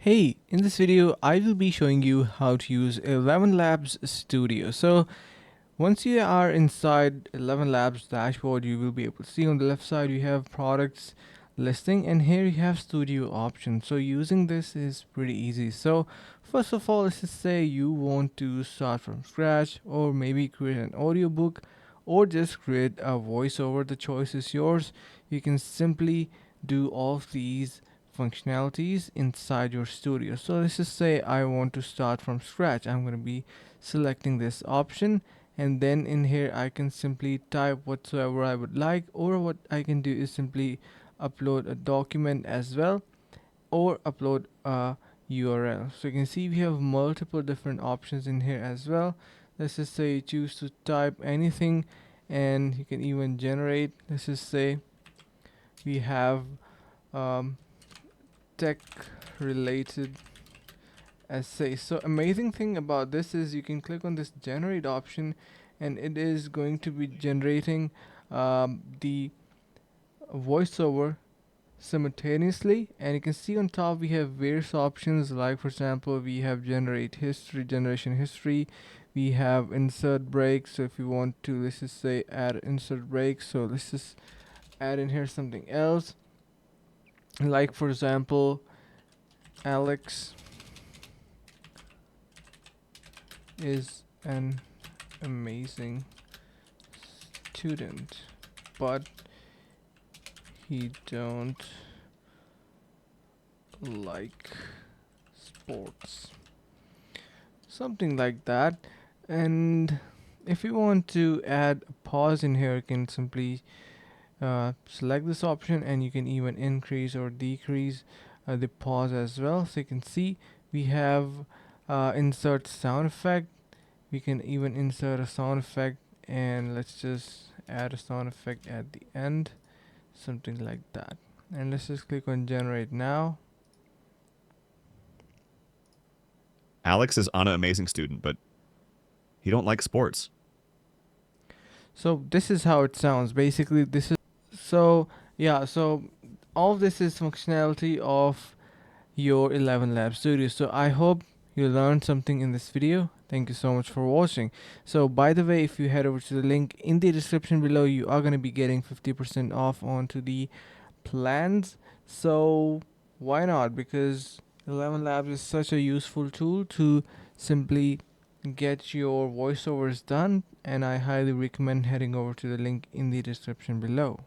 Hey, in this video, I will be showing you how to use ElevenLabs Studio. So once you are inside ElevenLabs dashboard, you will be able to see on the left side you have products listing, and here you have studio options. So using this is pretty easy. So first of all, let's just say you want to start from scratch, or maybe create an audiobook, or just create a voiceover. The choice is yours. You can simply do all of these functionalities inside your studio. So let's just say I want to start from scratch. I'm going to be selecting this option, and then in here I can simply type whatsoever I would like, or what I can do is simply upload a document as well, or upload a URL. So you can see we have multiple different options in here as well. Let's just say you choose to type anything, and you can even generate. Let's just say we have um, tech related essay. So amazing thing about this is you can click on this generate option, and it is going to be generating the voiceover simultaneously. And you can see on top we have various options, like for example we have generate history, generation history, we have insert break. So if you want to, let's just say add insert break, so let's just add in here something else, like for example Alex is an amazing student, but he don't like sports, something like that. And if you want to add a pause in here, you can simply select this option, and you can even increase or decrease the pause as well. So you can see we have insert sound effect. We can even insert a sound effect, and let's just add a sound effect at the end, something like that. And let's just click on generate now. Alex is an amazing student, but he don't like sports. So this is how it sounds. Basically, this is so yeah. So all of this is functionality of your ElevenLabs Studio. So I hope you learned something in this video. Thank you so much for watching. So by the way, if you head over to the link in the description below, you are going to be getting 50% off onto the plans. So why not? Because ElevenLabs is such a useful tool to simply get your voiceovers done, and I highly recommend heading over to the link in the description below.